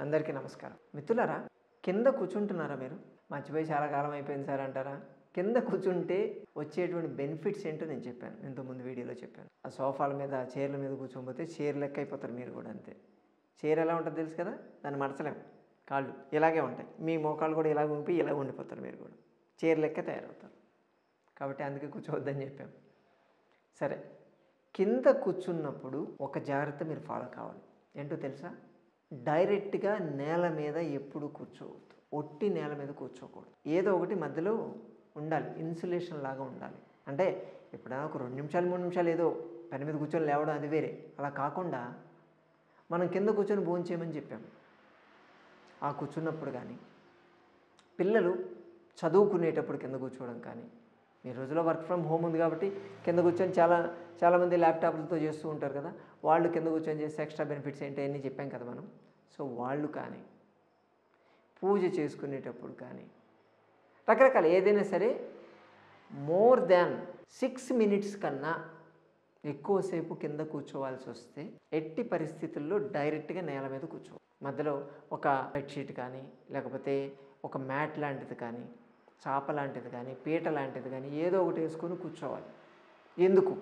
అందరికీ నమస్కారం. మిత్రులారా, కింద కూర్చుంటున్నారా మీరు? మర్చిపోయి చాలా కాలం అయిపోయింది సార్ అంటారా? కింద కూర్చుంటే వచ్చేటువంటి బెనిఫిట్స్ ఏంటో నేను చెప్పాను, ఇంతకుముందు వీడియోలో చెప్పాను. ఆ సోఫాల మీద చైర్ల మీద కూర్చోకపోతే చైర్ లెక్క అయిపోతారు మీరు కూడా. అంతే. చైర్ ఎలా ఉంటుందో తెలుసు కదా, దాన్ని మడచలేం. కాళ్ళు ఇలాగే ఉంటాయి, మీ మోకాళ్ళు కూడా ఇలా ఉంపి ఇలా ఉండిపోతారు మీరు కూడా. చైర్ లెక్క తయారవుతారు. కాబట్టి అందుకే కూర్చోవద్దని చెప్పాం. సరే, కింద కూర్చున్నప్పుడు ఒక జాగ్రత్త మీరు ఫాలో కావాలి. ఏంటో తెలుసా? డైరెక్ట్గా నేల మీద ఎప్పుడు కూర్చోవద్దు. ఒట్టి నేల మీద కూర్చోకూడదు. ఏదో ఒకటి మధ్యలో ఉండాలి, ఇన్సులేషన్ లాగా ఉండాలి. అంటే ఎప్పుడైనా ఒక 2 నిమిషాలు 3 నిమిషాలు ఏదో పని మీద కూర్చొని లేవడం అది వేరే. అలా కాకుండా మనం కింద కూర్చొని భోజనం చేయమని చెప్పాం. ఆ కూర్చున్నప్పుడు కానీ, పిల్లలు చదువుకునేటప్పుడు కింద కూర్చోవడం కానీ, ఈ రోజులో వర్క్ ఫ్రమ్ హోమ్ ఉంది కాబట్టి కింద కూర్చొని చాలామంది ల్యాప్టాప్లతో చేస్తూ ఉంటారు కదా, వాళ్ళు కింద కూర్చొని చేస్తే ఎక్స్ట్రా బెనిఫిట్స్ ఏంటి అన్నీ చెప్పాం కదా మనం. సో వాళ్ళు కానీ, పూజ చేసుకునేటప్పుడు కానీ, రకరకాల ఏదైనా సరే మోర్ దాన్ 6 minutes కన్నా ఎక్కువసేపు కింద కూర్చోవాల్సి వస్తే ఎట్టి పరిస్థితుల్లో డైరెక్ట్గా నేల మీద కూర్చో. మధ్యలో ఒక బెడ్షీట్ కానీ, లేకపోతే ఒక మ్యాట్ లాంటిది కానీ, చాప లాంటిది కానీ, పీట లాంటిది కానీ ఏదో ఒకటి వేసుకొని కూర్చోవాలి. ఎందుకు?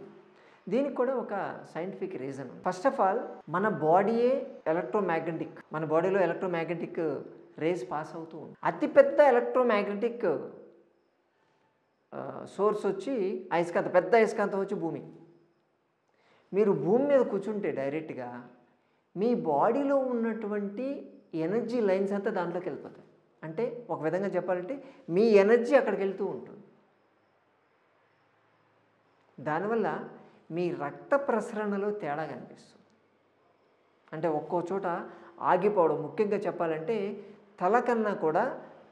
దీనికి కూడా ఒక scientific reason. First of all, మన బాడీయే ఎలక్ట్రోమాగ్నెటిక్. మన బాడీలో ఎలక్ట్రోమాగ్నెటిక్ రేస్ పాస్ అవుతూ ఉంది. అతిపెద్ద ఎలక్ట్రోమాగ్నెటిక్ సోర్స్ వచ్చి అయస్కాంతం, పెద్ద అయస్కాంతం వచ్చి భూమి. మీరు భూమి మీద కూర్చుంటే డైరెక్ట్గా మీ బాడీలో ఉన్నటువంటి ఎనర్జీ లైన్స్ అంతా దాంట్లోకి వెళ్ళిపోతాయి. అంటే ఒక విధంగా చెప్పాలంటే మీ ఎనర్జీ అక్కడికి వెళ్తూ ఉంటుంది. దానివల్ల మీ రక్త ప్రసరణలో తేడా కనిపిస్తుంది. అంటే ఒక్కో చోట ఆగిపోవడం. ముఖ్యంగా చెప్పాలంటే తల కన్నా కూడా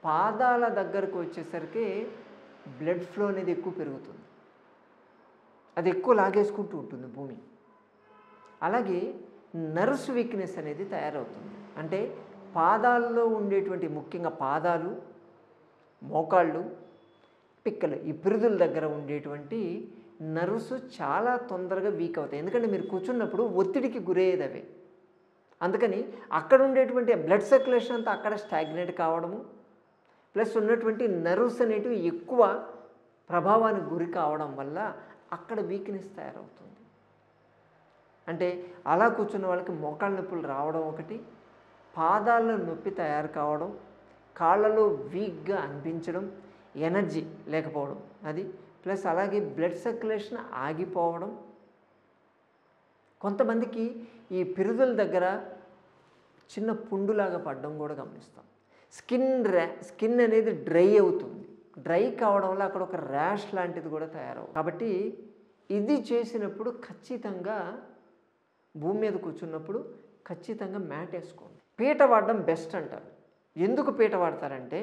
పాదాల దగ్గరకు వచ్చేసరికి బ్లడ్ ఫ్లో అనేది ఎక్కువ పెరుగుతుంది. అది ఎక్కువ లాగేసుకుంటూ ఉంటుంది భూమి. అలాగే నర్వ్స్ వీక్నెస్ అనేది తయారవుతుంది. అంటే పాదాల్లో ఉండేటువంటి, ముఖ్యంగా పాదాలు, మోకాళ్ళు, పిక్కలు, ఈ పిరుదుల దగ్గర ఉండేటువంటి నర్వ్స్ చాలా తొందరగా వీక్ అవుతాయి. ఎందుకంటే మీరు కూర్చున్నప్పుడు ఒత్తిడికి గురయ్యేది అవే. అందుకని అక్కడ ఉండేటువంటి బ్లడ్ సర్క్యులేషన్ అంతా అక్కడ స్టాగ్నేట్ కావడము, ప్లస్ ఉన్నటువంటి నర్వ్స్ అనేటివి ఎక్కువ ప్రభావానికి గురి కావడం వల్ల అక్కడ వీక్నెస్ తయారవుతుంది. అంటే అలా కూర్చున్న వాళ్ళకి మోకాళ్ళ నొప్పులు రావడం ఒకటి, పాదాల్లో నొప్పి తయారు కావడం, కాళ్ళలో వీక్గా అనిపించడం, ఎనర్జీ లేకపోవడం అది, ప్లస్ అలాగే బ్లడ్ సర్క్యులేషన్ ఆగిపోవడం. కొంతమందికి ఈ పిరుదుల దగ్గర చిన్న పుండులాగా పడడం కూడా గమనిస్తాం. స్కిన్ అనేది డ్రై అవుతుంది. డ్రై కావడం వల్ల అక్కడ ఒక ర్యాష్ లాంటిది కూడా తయారవుతుంది. కాబట్టి ఇది చేసినప్పుడు ఖచ్చితంగా భూమి మీద కూర్చున్నప్పుడు ఖచ్చితంగా మ్యాట్ వేసుకోండి. పీట వాడడం బెస్ట్ అంటారు. ఎందుకు పీట వాడతారంటే,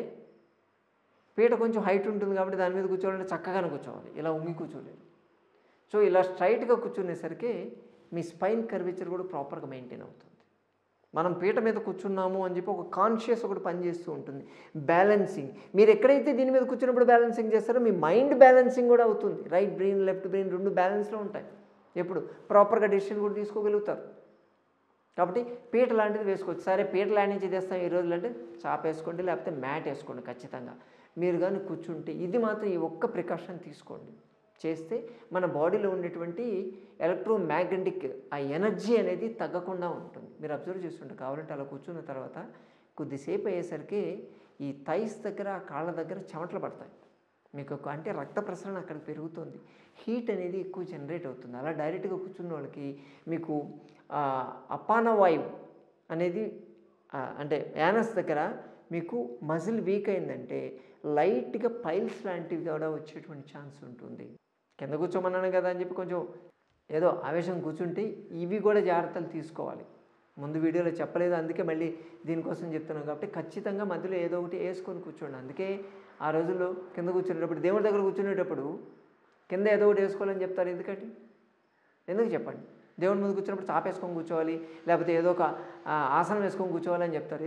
పీట కొంచెం హైట్ ఉంటుంది కాబట్టి దాని మీద కూర్చోవాలంటే చక్కగానే కూర్చోవాలి, ఇలా ఉంగి కూర్చోలేదు. సో ఇలా స్ట్రైట్గా కూర్చునేసరికి మీ స్పైన్ కర్వేచర్ కూడా ప్రాపర్గా మెయింటైన్ అవుతుంది. మనం పీట మీద కూర్చున్నాము అని చెప్పి ఒక కాన్షియస్ ఒకటి పనిచేస్తూ ఉంటుంది. బ్యాలెన్సింగ్, మీరు ఎక్కడైతే దీని మీద కూర్చున్నప్పుడు బ్యాలెన్సింగ్ చేస్తారో మీ మైండ్ బ్యాలెన్సింగ్ కూడా అవుతుంది. రైట్ బ్రెయిన్, లెఫ్ట్ బ్రెయిన్ రెండు బ్యాలెన్స్లో ఉంటాయి. ఎప్పుడు ప్రాపర్గా డెసిషన్ కూడా తీసుకోగలుగుతారు. కాబట్టి పీట లాంటిది వేసుకోవచ్చు. సరే, పీట లాంటి నుంచి తెస్తాం ఈ రోజులు అంటే చాప వేసుకోండి, లేకపోతే మ్యాట్ వేసుకోండి. ఖచ్చితంగా మీరు కానీ కూర్చుంటే ఇది మాత్రం ఈ ఒక్క ప్రికాషన్ తీసుకోండి. చేస్తే మన బాడీలో ఉండేటువంటి ఎలక్ట్రోమాగ్నెటిక్ ఆ ఎనర్జీ అనేది తగ్గకుండా ఉంటుంది. మీరు అబ్జర్వ్ చేస్తుంటే కావాలంటే అలా కూర్చున్న తర్వాత కొద్దిసేపు అయ్యేసరికి ఈ థైస్ దగ్గర, కాళ్ళ దగ్గర చెమటలు పడతాయి మీకు. అంటే రక్త ప్రసరణ అక్కడికి పెరుగుతుంది, హీట్ అనేది ఎక్కువ జనరేట్ అవుతుంది. అలా డైరెక్ట్గా కూర్చున్న వాళ్ళకి మీకు అపాన వాయువు అనేది అంటే యానస్ దగ్గర మీకు మజిల్ వీక్ అయిందంటే లైట్గా పైల్స్ లాంటివి కూడా వచ్చేటువంటి ఛాన్స్ ఉంటుంది. కింద కూర్చోమన్నాను కదా అని చెప్పి కొంచెం ఏదో ఆవేశం కూర్చుంటే ఇవి కూడా జాగ్రత్తలు తీసుకోవాలి. ముందు వీడియోలో చెప్పలేదు, అందుకే మళ్ళీ దీనికోసం చెప్తున్నాను. కాబట్టి ఖచ్చితంగా మధ్యలో ఏదో ఒకటి వేసుకొని కూర్చోండి. అందుకే ఆ రోజుల్లో కింద కూర్చునేటప్పుడు, దేవుడి దగ్గర కూర్చునేటప్పుడు కింద ఏదో ఒకటి వేసుకోవాలని చెప్తారు. ఎందుకు చెప్పండి? దేవుడి ముందు కూర్చున్నప్పుడు చాప వేసుకొని కూర్చోవాలి, లేకపోతే ఏదో ఒక ఆసనం వేసుకొని కూర్చోవాలని చెప్తారు.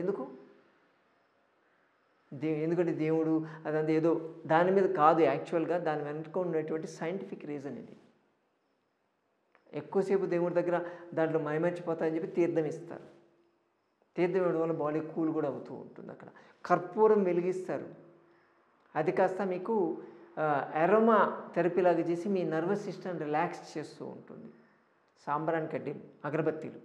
ఎందుకంటే దేవుడు అదంతా ఏదో దాని మీద కాదు. యాక్చువల్గా దాని వెనుక ఉన్నటువంటి సైంటిఫిక్ రీజన్ ఇది. ఎక్కువసేపు దేవుడి దగ్గర దాంట్లో మైమర్చిపోతాయని చెప్పి తీర్థం ఇస్తారు. తీర్థం ఇవ్వడం వల్ల బాడీ కూల్ కూడా అవుతూ ఉంటుంది. అక్కడ కర్పూరం వెలిగిస్తారు, అది కాస్త మీకు అరోమా థెరపీ లాగా చేసి మీ నర్వస్ సిస్టమ్ రిలాక్స్ చేస్తూ ఉంటుంది. సాంబ్రాన్ కడ్డీ, అగరబత్తీలు,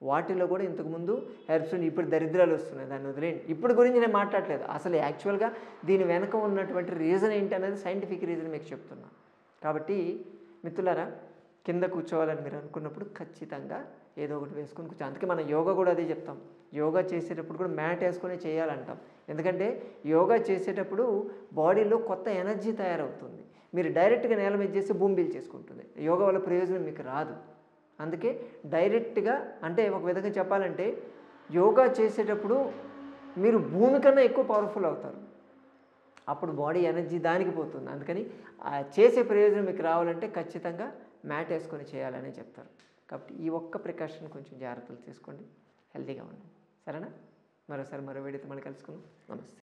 వాటిలో కూడా ఇంతకుముందు హెర్బ్స్ ఇప్పుడు దరిద్రాలు వస్తున్నాయి, దాన్ని వదిలేండి. ఇప్పుడు గురించి నేను మాట్లాడలేదు, అసలు యాక్చువల్గా దీని వెనక ఉన్నటువంటి రీజన్ ఏంటి అనేది సైంటిఫిక్ రీజన్ మీకు చెప్తున్నా. కాబట్టి మిత్రులారా, కింద కూర్చోవాలని మీరు అనుకున్నప్పుడు ఖచ్చితంగా ఏదో ఒకటి వేసుకొని కూర్చో. అందుకే మనం యోగా కూడా అదే చెప్తాం, యోగా చేసేటప్పుడు కూడా మ్యాట్ వేసుకొని చేయాలంటాం. ఎందుకంటే యోగా చేసేటప్పుడు బాడీలో కొత్త ఎనర్జీ తయారవుతుంది. మీరు డైరెక్ట్గా నేల మీద చేసి భూమి పీల్చేసుకుంటుంది, యోగా వల్ల ప్రయోజనం మీకు రాదు. అందుకే డైరెక్ట్గా, అంటే ఒక విధంగా చెప్పాలంటే యోగా చేసేటప్పుడు మీరు భూమి కన్నా ఎక్కువ పవర్ఫుల్ అవుతారు, అప్పుడు బాడీ ఎనర్జీ దానికి పోతుంది. అందుకని చేసే ప్రయోజనం మీకు రావాలంటే ఖచ్చితంగా మ్యాట్ వేసుకొని చేయాలని చెప్తారు. కాబట్టి ఈ ఒక్క ప్రికాషన్ కొంచెం జాగ్రత్తలు తీసుకోండి, హెల్తీగా ఉండండి. సరేనా? మరోసారి మరో వీడియోతో మళ్ళీ కలుసుకుందాం. నమస్తే.